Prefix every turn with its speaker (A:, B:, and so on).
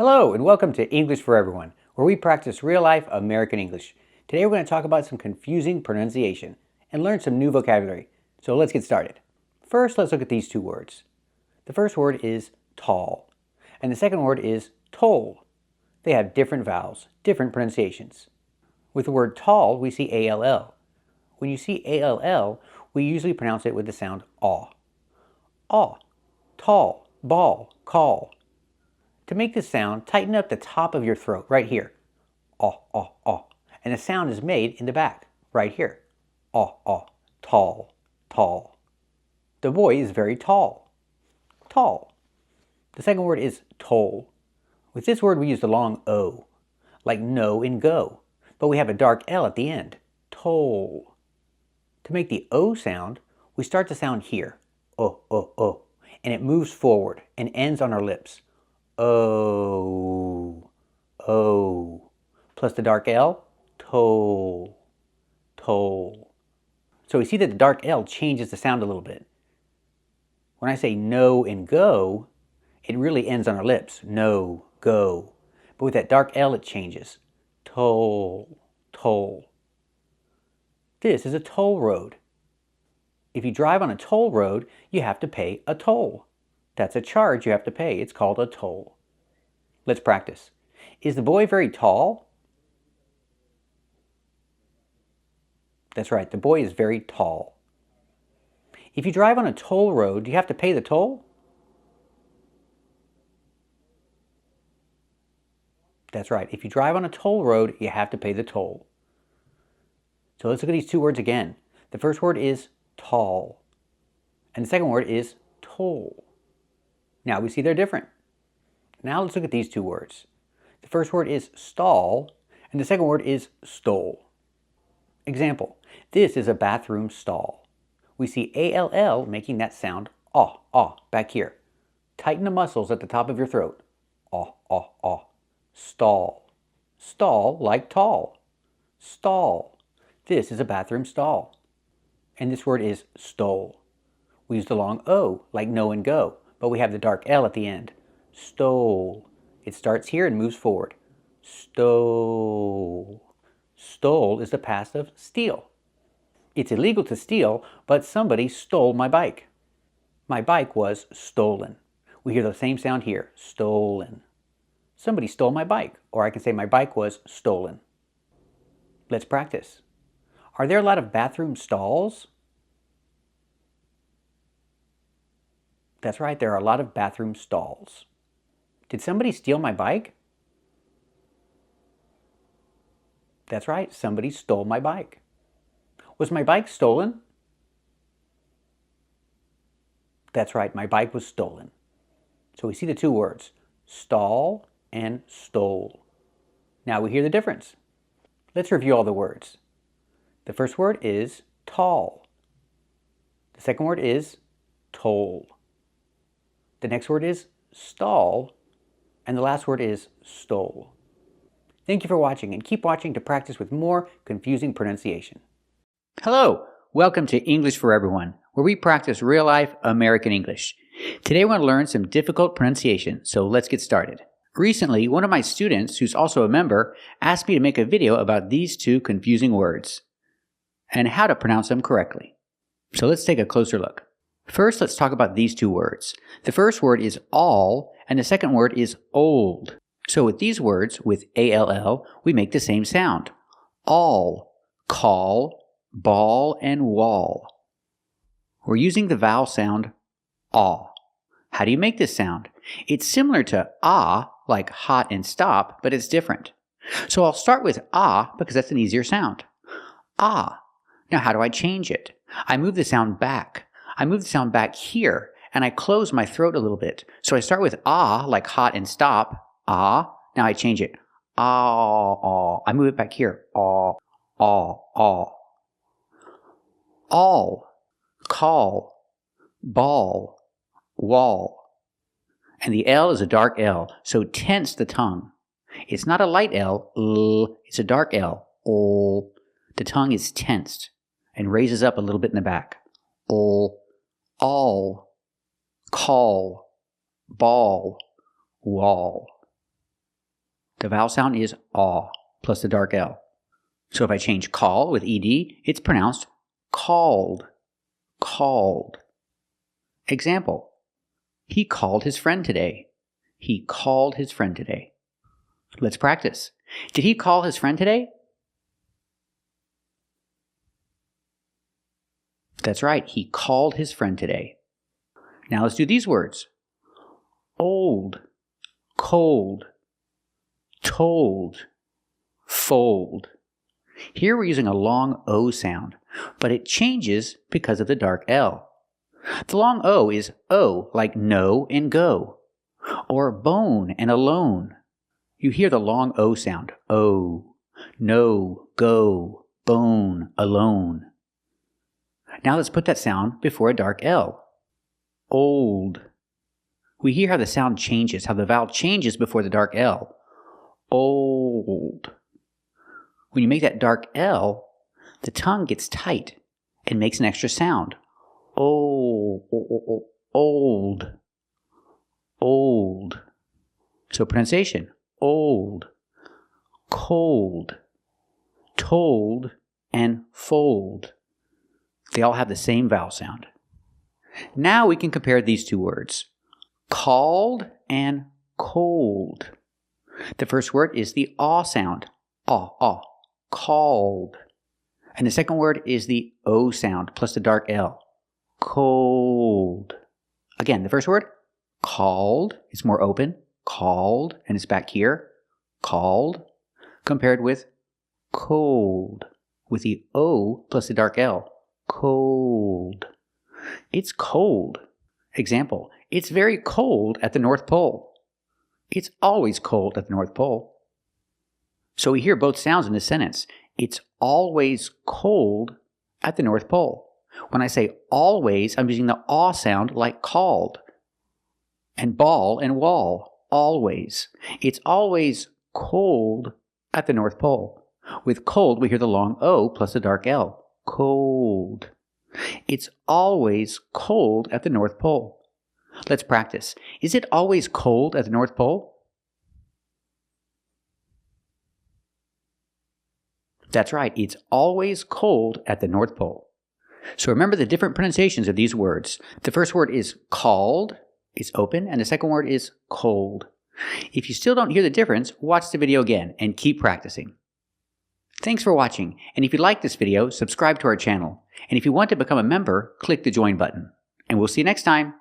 A: Hello and welcome to English for Everyone, where we practice real-life American English. Today we're going to talk about some confusing pronunciation and learn some new vocabulary. So let's get started. First, let's look at these two words. The first word is tall, and the second word is toll. They have different vowels, different pronunciations. With the word tall, we see A-L-L. When you see A-L-L, we usually pronounce it with the sound aw. Aw, tall, ball, call. To make this sound, tighten up the top of your throat right here. Aw, aw, aw. And the sound is made in the back, right here. Aw, aw, tall, tall. The boy is very tall. Tall. The second word is toll. With this word we use the long O, like know and go, but we have a dark L at the end. Toll. To make the O sound, we start the sound here. O, O, O. And it moves forward and ends on our lips. O, O, plus the dark L, toll, toll. So we see that the dark L changes the sound a little bit. When I say no and go, it really ends on our lips. No, go. But with that dark L, it changes. Toll, toll. This is a toll road. If you drive on a toll road, you have to pay a toll. That's a charge you have to pay. It's called a toll. Let's practice. Is the boy very tall? That's right, the boy is very tall. If you drive on a toll road, do you have to pay the toll? That's right, if you drive on a toll road, you have to pay the toll. So let's look at these two words again. The first word is tall, and the second word is toll. Now we see they're different. Now let's look at these two words. The first word is stall, and the second word is stole. Example, this is a bathroom stall. We see A-L-L making that sound aw, aw, back here. Tighten the muscles at the top of your throat. Aw, aw, aw. Stall. Stall like tall. Stall. This is a bathroom stall. And this word is stole. We use the long O, like know and go, but we have the dark L at the end. Stole. It starts here and moves forward. Stole. Stole is the past of steal. It's illegal to steal, but somebody stole my bike. My bike was stolen. We hear the same sound here. Stolen. Somebody stole my bike, or I can say my bike was stolen. Let's practice. Are there a lot of bathroom stalls? That's right, there are a lot of bathroom stalls. Did somebody steal my bike? That's right, somebody stole my bike. Was my bike stolen? That's right, my bike was stolen. So we see the two words, stall and stole. Now we hear the difference. Let's review all the words. The first word is tall. The second word is toll. The next word is stall, and the last word is stole. Thank you for watching, and keep watching to practice with more confusing pronunciation. Hello, welcome to English for Everyone, where we practice real-life American English. Today we're going to learn some difficult pronunciation, so let's get started. Recently, one of my students, who's also a member, asked me to make a video about these two confusing words and how to pronounce them correctly. So let's take a closer look. First, let's talk about these two words. The first word is all, and the second word is old. So with these words, with A-L-L, we make the same sound. All, call, ball, and wall. We're using the vowel sound aw. How do you make this sound? It's similar to ah, like hot and stop, but it's different. So I'll start with ah because that's an easier sound. Ah. Now how do I change it? I move the sound back. I move the sound back here, and I close my throat a little bit. So I start with ah, like hot and stop, ah. Now I change it, ah, ah. I move it back here, ah, ah, ah. All, call, ball, wall. And the L is a dark L, so tense the tongue. It's not a light L, it's a dark L, ol. The tongue is tensed and raises up a little bit in the back. Ol. All, call, ball, wall. The vowel sound is aw plus the dark L. So if I change call with ed, it's pronounced called, called. Example, he called his friend today. He called his friend today. Let's practice. Did he call his friend today? That's right, he called his friend today. Now let's do these words. Old, cold, told, fold. Here we're using a long O sound, but it changes because of the dark L. The long O is O, like no and go, or bone and alone. You hear the long O sound, O, no, go, bone, alone. Now let's put that sound before a dark L. Old. We hear how the sound changes, how the vowel changes before the dark L. Old. When you make that dark L, the tongue gets tight and makes an extra sound. Old. Old. Old. So pronunciation. Old. Cold. Told. And fold. They all have the same vowel sound. Now we can compare these two words. Called and cold. The first word is the aw sound. Aw, aw. Called. And the second word is the O sound plus the dark L. Cold. Again, the first word, called, it's more open. Called, and it's back here. Called. Compared with cold, with the O plus the dark L. Cold. It's cold. Example, it's very cold at the North Pole. It's always cold at the North Pole. So we hear both sounds in this sentence. It's always cold at the North Pole. When I say always, I'm using the aw sound like called. And ball and wall, always. It's always cold at the North Pole. With cold, we hear the long O plus the dark L. Cold. It's always cold at the North Pole. Let's practice. Is it always cold at the North Pole? That's right, it's always cold at the North Pole. So remember the different pronunciations of these words. The first word is called, it's open, and the second word is cold. If you still don't hear the difference, watch the video again and keep practicing. Thanks for watching, and if you like this video, subscribe to our channel. And if you want to become a member, click the join button. And we'll see you next time.